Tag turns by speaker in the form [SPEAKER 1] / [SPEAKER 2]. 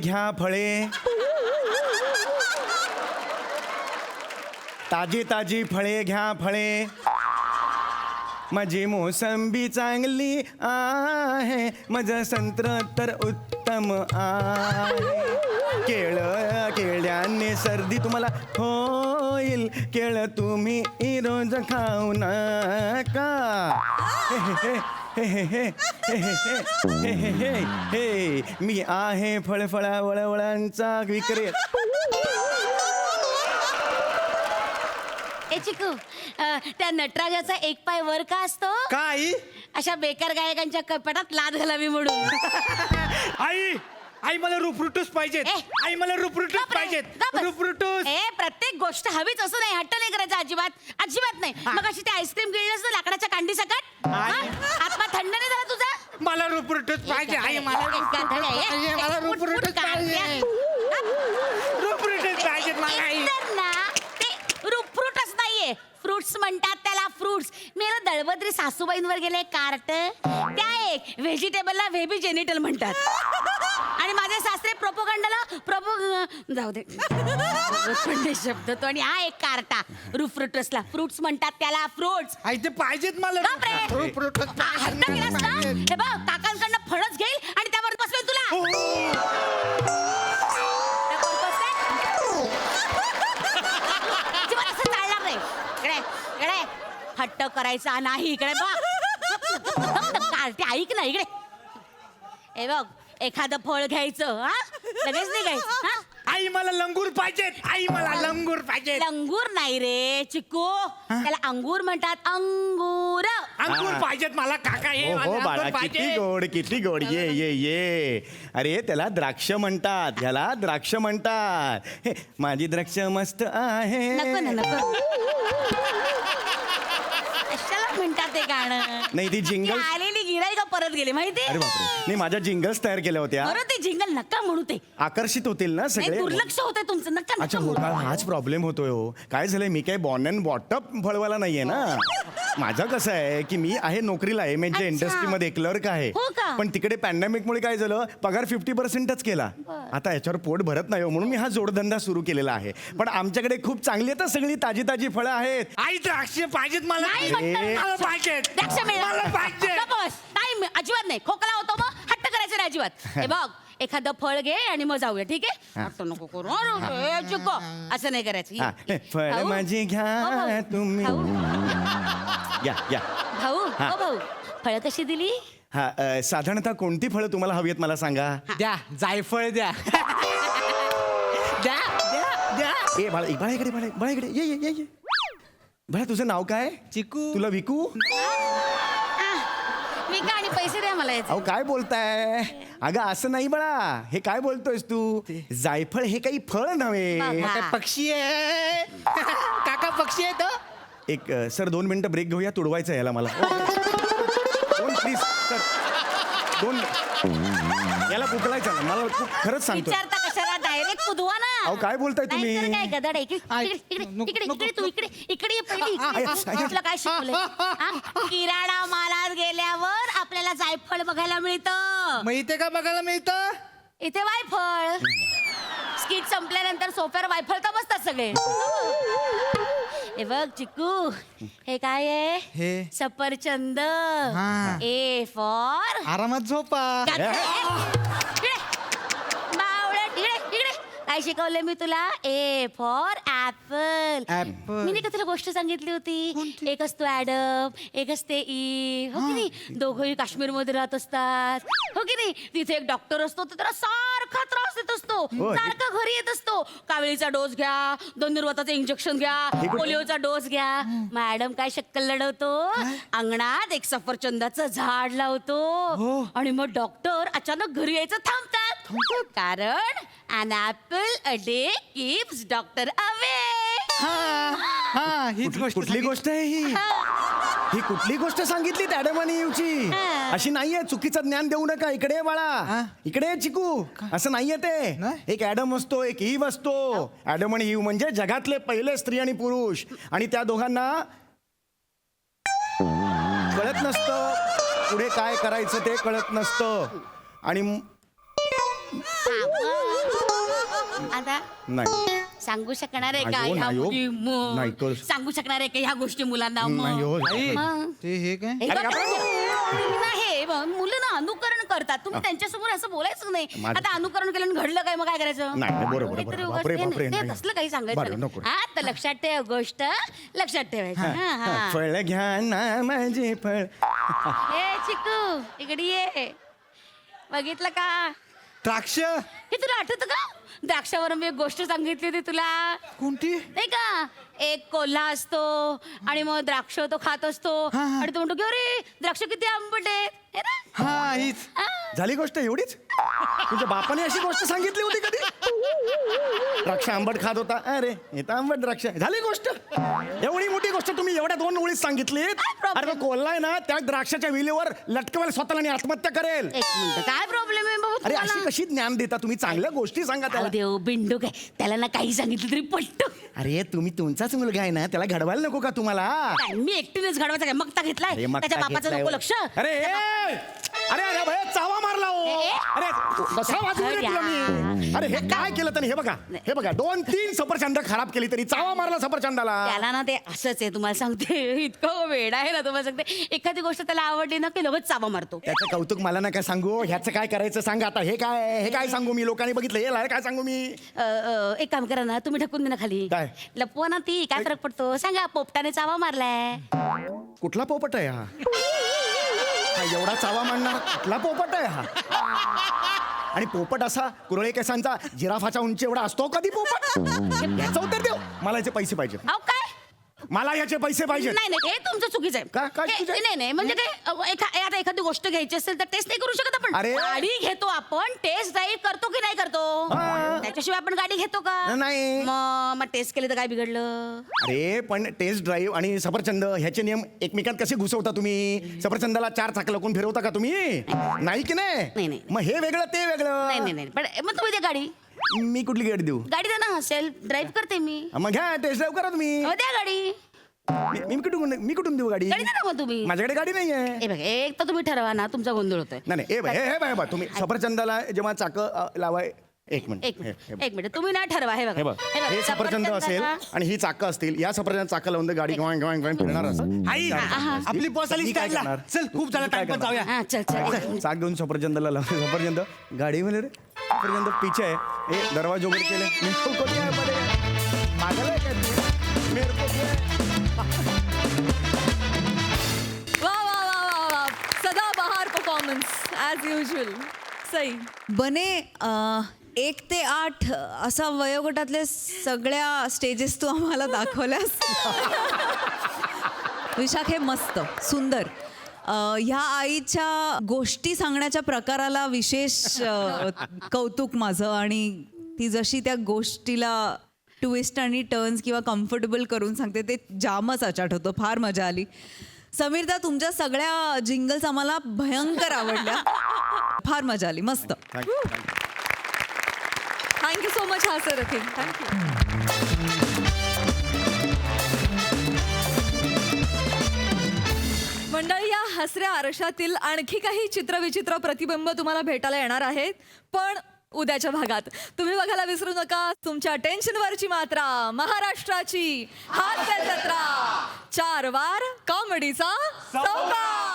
[SPEAKER 1] घ्या फळे, ताजी ताजी फळे घ्या फळे. माझी मोसंबी चांगली आहे, माझं संत्र तर उत्तम आहे. केळ्याने सर्दी तुम्हाला होईल, केळ तुम्ही रोज खाऊ नका. हे मी आहे फळफळा वळवळांचा विक्रेता.
[SPEAKER 2] ए चिकू, त्या नटराजाचा एक पाय वर का असतो?
[SPEAKER 3] काय
[SPEAKER 2] अशा बेकार गायकांच्या कपाटात लाद घालावी म्हणून.
[SPEAKER 3] आई आई मला रुपरुटूस पाहिजेत.
[SPEAKER 2] ए,
[SPEAKER 3] आई मला रुपरुटूस
[SPEAKER 2] गप रे,
[SPEAKER 3] पाहिजेत.
[SPEAKER 2] गप.
[SPEAKER 3] रुपरुटूस.
[SPEAKER 2] ए, प्रत्येक गोष्ट हवीच असं नाही, हट्ट नाही करायचा अजिबात अजिबात नाही. मग अशी ते आईस्क्रीम गिळलंस ना लाकडाच्या कांडी सकट, आत्मा थंड नाही झाला तुझा?
[SPEAKER 3] मला रुपरुटूस पाहिजे. आई मला रुपरुटूस पाहिजे. मला रुपरुटूस पाहिजे. रुपरुटूस पाहिजेत मला आई.
[SPEAKER 2] तर ना ते फ्रूटच नाहीये, फ्रुट्स म्हणतात त्याला, फ्रुट्स. मी ना दळबद्री सासूबाईंवर गेले कार्ट, त्या एक व्हेजिटेबलला व्हेबी जेनिटल म्हणतात. आणि माझे सासरे प्रोपोगंडाला जाऊ दे पण शब्द तो. आणि हा एक कार्टा रुफ्रुटसला फ्रुट्स म्हणतात त्याला, फ्रुट्स.
[SPEAKER 3] आई ते पाहिजेत मला रुपरुटूस
[SPEAKER 2] हट्ट केलास ना, हे बघ काकांकडनं फळच घेईल आणि त्यावर बसवेल तुला. अजिबात असं चालणार नाही. इकडे इकडे हट्ट करायचा नाही. इकडे बघ कार्टे, ऐक ना इकडे. हे बघ एखादं फळ घ्यायचं, हा लगेच नाही घ्यायचं. हा
[SPEAKER 3] आई मला लंगूर पाहिजेत. आई मला लंगूर पाहिजेत.
[SPEAKER 2] अंगूर नाही रे चिकू, त्याला अंगूर म्हणतात, अंगूर.
[SPEAKER 3] अंगूर पाहिजेत मला काका. हे
[SPEAKER 1] हो
[SPEAKER 3] मला
[SPEAKER 1] बाळा,
[SPEAKER 3] अंगूर
[SPEAKER 1] किती
[SPEAKER 3] पाहिजे.
[SPEAKER 1] गोड किती गोड. ये ये ये. अरे त्याला द्राक्ष म्हणतात, ह्याला द्राक्ष म्हणतात. हे, माझी द्राक्ष मस्त आहे.
[SPEAKER 2] नको ना नको. कशाला म्हणतात ते गाणं?
[SPEAKER 1] नाही, ती जिंगल.
[SPEAKER 2] आलेली गिराईक परत गेली माहिती.
[SPEAKER 1] अरे बापरे, नाही माझ्या जिंगल्स तयार केल्या होत्या,
[SPEAKER 2] बरं ते जिंगल नका म्हणू ते.
[SPEAKER 1] आकर्षित होतील ना
[SPEAKER 2] नाही,
[SPEAKER 1] सगळे.
[SPEAKER 2] दुर्लक्ष होतंय तुमचं. नका
[SPEAKER 1] अच्छा
[SPEAKER 2] नका
[SPEAKER 1] हो
[SPEAKER 2] म्हणू.
[SPEAKER 1] का, हाच प्रॉब्लेम होतोय हो. काय झालंय, मी काय बॉर्न अँड बॉटअप फळवाला नाहीये ना. माझं कसं आहे की मी आहे नोकरीला आहे, म्हणजे
[SPEAKER 2] अच्छा.
[SPEAKER 1] इंडस्ट्रीमध्ये क्लर्क आहे.
[SPEAKER 2] हो का?
[SPEAKER 1] पण तिकडे पॅन्डेमिकमुळे काय झालं, पगार 50%च केला. आता याच्यावर पोट भरत नाही हो, म्हणून मी हा जोडधंदा सुरू केलेला आहे. पण आमच्याकडे खूप चांगली आहेत सगळी ताजी ताजी फळं आहेत.
[SPEAKER 3] आई द्राक्ष पाहिजेत मला.
[SPEAKER 2] नाही
[SPEAKER 1] अरे.
[SPEAKER 2] म्हणतात.
[SPEAKER 3] मला पाहिजेत.
[SPEAKER 2] द्राक्ष मिळणार.
[SPEAKER 3] मला पाहिजे.
[SPEAKER 2] गप्प बस. नाही अजिबात नाही. खोकला होतो मग हट्ट करायचं नाही अजिबात. हे बघ एखादं फळ घे आणि मग जाऊया, ठीक आहे? हट्ट नको करू. अरे, चिकू, असं नाही करायचं.
[SPEAKER 1] हा, फळ
[SPEAKER 2] भाऊ?
[SPEAKER 1] माझी
[SPEAKER 2] हो,
[SPEAKER 1] घ्या
[SPEAKER 2] भाऊ.
[SPEAKER 1] तुम्ही.
[SPEAKER 2] भाऊ
[SPEAKER 1] या या.
[SPEAKER 2] भाऊ
[SPEAKER 1] हा.
[SPEAKER 2] हो भाऊ, फळ कशी दिली?
[SPEAKER 1] हा, साधारणतः कोणती फळं तुम्हाला हवी आहेत मला सांगा.
[SPEAKER 3] द्या जायफळ द्या. द्या द्या द्या.
[SPEAKER 1] ए बाळा इकडे, बाळा इकडे ये ये ये ये. बाळा तुझं नाव काय?
[SPEAKER 3] चिकू.
[SPEAKER 1] तुला विकू?
[SPEAKER 2] मी का आणि पैसे द्या मला याचे.
[SPEAKER 1] अहो काय बोलताय? अगं असं नाही बाळा, हे काय बोलतोयस तू? जायफळ हे काही फळ नव्हे.
[SPEAKER 2] बाबा.
[SPEAKER 3] काय पक्षी आहे? काका पक्षी आहे तो.
[SPEAKER 1] एक सर 2 मिनिटं ब्रेक घेऊया, तुडवायचं आहे याला मला. दोन प्लीज सर, 2. याला उकळायचं ना मला, खरंच सांगतो.
[SPEAKER 2] विचारता कशाला, डायरेक्ट कुदवा ना.
[SPEAKER 1] अहो काय बोलताय तुम्ही?
[SPEAKER 2] नाहीतर काय गदाड आहे. इकडे तू इकडे ये पहिली. तुला काय शिकवलंय? हा? किराणा मालात गेल्यावर आपल्याला जायफळ बघायला मिळतं.
[SPEAKER 3] माहितीये का बघायला मिळतं?
[SPEAKER 2] इथे वायफळ. स्किट संपल्यानंतर सोफ्यावर वायफळ का बसतात सगळे. हे बघ चिकू, हे काय आहे?
[SPEAKER 3] हे
[SPEAKER 2] सफरचंद.
[SPEAKER 3] हा.
[SPEAKER 2] ए फॉर
[SPEAKER 3] आरामात झोपा.
[SPEAKER 2] बावळट. इकडे काय शिकवलंय मी तुला? A for apple.
[SPEAKER 3] Apple.
[SPEAKER 2] मी नाही का तुला गोष्ट सांगितली होती?
[SPEAKER 3] कोणती?
[SPEAKER 2] एक असतो ऍडम, एक असते ई. हो की नाही? दोघंही काश्मीरमध्ये राहत असतात. हो की नाही? तिथे एक डॉक्टर असतो, तो त्याला सारखा त्रास देत असतो.
[SPEAKER 1] होय.
[SPEAKER 2] सारखा घरी येत असतो. काविळीचा डोस घ्या, धनुर्वाताचं इंजेक्शन घ्या,
[SPEAKER 1] हे कुठं?
[SPEAKER 2] पोलिओचा डोस घ्या. मॅडम काय शक्कल लढवतो? अंगणात एक सफरचंदाचं झाड लावतो.
[SPEAKER 3] हो.
[SPEAKER 2] आणि मग डॉक्टर अचानक घरी यायचं थांबतात. कारण an apple a day keeps doctor away.
[SPEAKER 3] हा हीच गोष्ट
[SPEAKER 1] कुठली गोष्ट आहे ही? ही कुठली गोष्ट सांगितली ॲडम आणि ईवची?
[SPEAKER 2] हा.
[SPEAKER 1] अशी नाहीये, चुकीचं ज्ञान देऊ नका. इकडे ये बाळा,
[SPEAKER 3] हा?
[SPEAKER 1] इकडे ये चिकू. असं नाहीये ते.
[SPEAKER 3] नाही?
[SPEAKER 1] एक ॲडम असतो, एक ईव असतो. ॲडम आणि ईव म्हणजे जगातले पहिले स्त्री आणि पुरुष. आणि त्या दोघांना कळत नसतं पुढे काय करायचं, ते कळत नसतं. आणि
[SPEAKER 2] आता
[SPEAKER 1] नाही
[SPEAKER 2] सांगू शकणार आहे का
[SPEAKER 1] अयो,
[SPEAKER 2] ह्या
[SPEAKER 1] नाही हो.
[SPEAKER 2] मुली
[SPEAKER 1] नाही कर.
[SPEAKER 2] सांगू शकणार आहे का ह्या गोष्टी मुलांना मग?
[SPEAKER 1] नाही हो.
[SPEAKER 2] मग?
[SPEAKER 3] ते हे काय
[SPEAKER 2] हे
[SPEAKER 1] अरे,
[SPEAKER 2] बघा, नाही मग मुलं ना अनुकरण करतात तुम्ही त्यांच्यासमोर असं बोलायचं नाही.
[SPEAKER 1] माझं-
[SPEAKER 2] आता अनुकरण केलं आणि घडलं काय मग काय करायचं?
[SPEAKER 1] नाही, नाही, बरोबर,
[SPEAKER 2] काहीतरी
[SPEAKER 1] बरोबर.
[SPEAKER 2] उगाच
[SPEAKER 1] बापरे,
[SPEAKER 2] ते
[SPEAKER 1] बापरे,
[SPEAKER 2] नाही,
[SPEAKER 1] नाही.
[SPEAKER 2] तसलं काही
[SPEAKER 1] बरं,
[SPEAKER 2] सांगायचं
[SPEAKER 1] नको.
[SPEAKER 2] नाही. हा तर लक्षात ठेव गोष्ट लक्षात ठेवायची हा, हा.
[SPEAKER 1] फळ घ्या ना माझे फळ.
[SPEAKER 2] ए चिकू इकडे ये बघितलं का
[SPEAKER 3] द्राक्ष
[SPEAKER 2] हे तुला आठवत का द्राक्षावर मी एक गोष्ट सांगितली होती तुला
[SPEAKER 3] कोणती
[SPEAKER 2] नाही का एक कोल्हा असतो आणि मग द्राक्ष तो खात असतो
[SPEAKER 3] हा, हा.
[SPEAKER 2] आणि तो म्हणतो की अरे द्राक्ष किती आंबट आहेत हे ना?
[SPEAKER 3] हा हीच
[SPEAKER 2] हा.
[SPEAKER 1] झाली गोष्ट एवढीच तुझ्या बापाने अशी गोष्ट सांगितली होती कधी? द्राक्ष आंबट खात होता अरे हे तर आंबट द्राक्ष झाली गोष्ट. एवढी मोठी गोष्ट तुम्ही एवढ्या 2 ओळीत सांगितलीत.
[SPEAKER 2] problem?
[SPEAKER 1] अरे तो कोल्हाय ना त्या द्राक्षाच्या विलीवर लटकवेल स्वतःला आणि आत्महत्या करेल.
[SPEAKER 2] एक मिनिट काय प्रॉब्लेम आहे बाबा
[SPEAKER 1] अरे
[SPEAKER 2] तुम्हाला?
[SPEAKER 1] अशी कशी ज्ञान देता तुम्ही? चांगल्या गोष्टी सांगा त्याला.
[SPEAKER 2] अहो देव बिंडू काय त्याला ना काही सांगितलं तरी पट्ट
[SPEAKER 1] अरे तुम्ही तुमचाच मुलगा आहे ना, त्याला घडवायला नको का तुम्हाला?
[SPEAKER 2] मी एकटीनेच घडवायचा काय मगता घेतलाय
[SPEAKER 1] अरे मग
[SPEAKER 2] त्याच्या
[SPEAKER 1] काय
[SPEAKER 2] बापाचं
[SPEAKER 1] घेतलंय?
[SPEAKER 2] नको लक्ष
[SPEAKER 1] अरे अरे अरे भय चावा मारला हो.
[SPEAKER 2] ए, ए.
[SPEAKER 1] अरे कसा वाचवून रे तुला मी? अरे हे काय केलं त्याने? हे बघा 2-3 सफरचंद खराब केली तरी चावा मारला सफरचंदाला.
[SPEAKER 2] त्याला ना ते असंच आहे तुम्हाला सांगते इतकं वेड आहे ना तुम्हाला सांगते एखादी गोष्ट त्याला आवडली ना की लगेच चाबा मारतो.
[SPEAKER 1] त्याचं कौतुक मला ना काय सांगू, ह्याचं काय करायचं सांगा आता. हे काय सांगू मी? लोकांनी बघितलं हे लाय काय सांगू मी?
[SPEAKER 2] एक काम करा ना तुम्ही ढकून दे ना खाली
[SPEAKER 1] काय?
[SPEAKER 2] लपवा ना ती काय फरक पडतो सांगा पोपटाने चावा मारलाय.
[SPEAKER 1] कुठला पोपट आहे हा? हा एवढा चावा मारणार कुठला पोपट आहे हा? आणि पोपट असा कुरळे केसांचा जिराफाच्या उंची एवढा असतो कधी पोपट? याचं उत्तर देऊ. मला याचे पैसे पाहिजे.
[SPEAKER 2] अहो काय
[SPEAKER 1] मला याचे पैसे पाहिजे.
[SPEAKER 2] नाही नाही हे तुमचं चुकीचं आहे.
[SPEAKER 1] का? काय
[SPEAKER 2] हे-
[SPEAKER 1] चुकीचं आहे?
[SPEAKER 2] नाही नाही म्हणजे काय आता एखादी गोष्ट घ्यायची असेल तर टेस्ट नाही करू शकत आपण.
[SPEAKER 1] अरे.
[SPEAKER 2] गाडी घेतो आपण टेस्ट ड्राईव्ह करतो की नाही करतो?
[SPEAKER 1] हा.
[SPEAKER 2] त्याच्याशिवाय आपण गाडी घेतो का?
[SPEAKER 1] नाही.
[SPEAKER 2] मग टेस्ट केली तर काय बिघडलं?
[SPEAKER 1] अरे पण टेस्ट ड्राईव्ह आणि सफरचंद ह्याचे नियम एकमेकात कसे घुसवता तुम्ही? सफरचंदाला 4 चाक लावून फिरवता का तुम्ही? नाही की
[SPEAKER 2] नाही,
[SPEAKER 1] नाही?
[SPEAKER 2] नाही.
[SPEAKER 1] मग हे वेगळं ते
[SPEAKER 2] नाही
[SPEAKER 1] वेगळं.
[SPEAKER 2] नाही नाही पण मग तुम्ही द्या गाडी
[SPEAKER 1] मी कुठली गाडी देऊ?
[SPEAKER 2] गाडी द्या ना सेल्फ ड्राईव्ह करते मी.
[SPEAKER 1] मग घ्या टेस्ट ड्राईव्ह करा तुम्ही.
[SPEAKER 2] हो द्या गाडी
[SPEAKER 1] मी कुठून देऊ गाडी?
[SPEAKER 2] गाडी द्या ना मग तुम्ही.
[SPEAKER 1] माझ्याकडे गाडी नाही आहे.
[SPEAKER 2] ए बघ एक तर तुम्ही ठरवा ना तुमचा गोंधळ होतोय.
[SPEAKER 1] नाही नाही हे बघ तुम्ही सफरचंदाला जेव्हा चाक लावाय एक मिनिट
[SPEAKER 2] एक मिनिट एक मिनिट तुम्ही ना ठरवा हे
[SPEAKER 1] हे
[SPEAKER 2] बघा
[SPEAKER 1] बघ हे सफरचंद असेल आणि ही चाकं असतील. या सफरचंद चाकं लावून गाडी घेऊन फिरणार असं.
[SPEAKER 3] आई आपली बस आली
[SPEAKER 1] मी काय
[SPEAKER 3] स्टँडला.
[SPEAKER 1] करणार?
[SPEAKER 3] चल खूप झाला
[SPEAKER 1] मी काय
[SPEAKER 3] टाइमपास
[SPEAKER 1] करणार?
[SPEAKER 3] जाऊया.
[SPEAKER 2] हा चल चल
[SPEAKER 1] चाक घेऊन सफरचंदाला लावलं. सफरचंद गाडी मध्ये रे सफरचंद पीछे आहे. हे दरवाजे उघडे केले. मेरे को क्या है बड़े? पागल है क्या तू? मेरे को क्या है?
[SPEAKER 4] वा वा वा वा वा सदाबहार परफॉर्मन्स ॲज युजल सई.
[SPEAKER 5] बने 1 ते 8 असा वयोगटातले सगळ्या स्टेजेस तू आम्हाला दाखवल्यास. विशाखे मस्त सुंदर. ह्या आईच्या गोष्टी सांगण्याच्या प्रकाराला विशेष कौतुक माझं. आणि ती जशी त्या गोष्टीला ट्विस्ट आणि टर्न्स किंवा कम्फर्टेबल करून सांगते ते जामच अचाट होतं. फार मजा आली. समीरदा तुमच्या सगळ्या जिंगल्स आम्हाला भयंकर आवडल्या. फार मजा आली. मस्त.
[SPEAKER 1] Thank you, thank you.
[SPEAKER 4] Thank you so much हासर रखी. थँक्यू. मंडळी या हसऱ्या आरशातील आणखी काही चित्रविचित्र प्रतिबिंब तुम्हाला भेटायला येणार आहेत. पण उद्याच्या भागात तुम्ही बघायला विसरू नका तुमच्या टेन्शनवरची मात्रा महाराष्ट्राची हास्य जत्रा 4 वार कॉमेडीचा सौकार.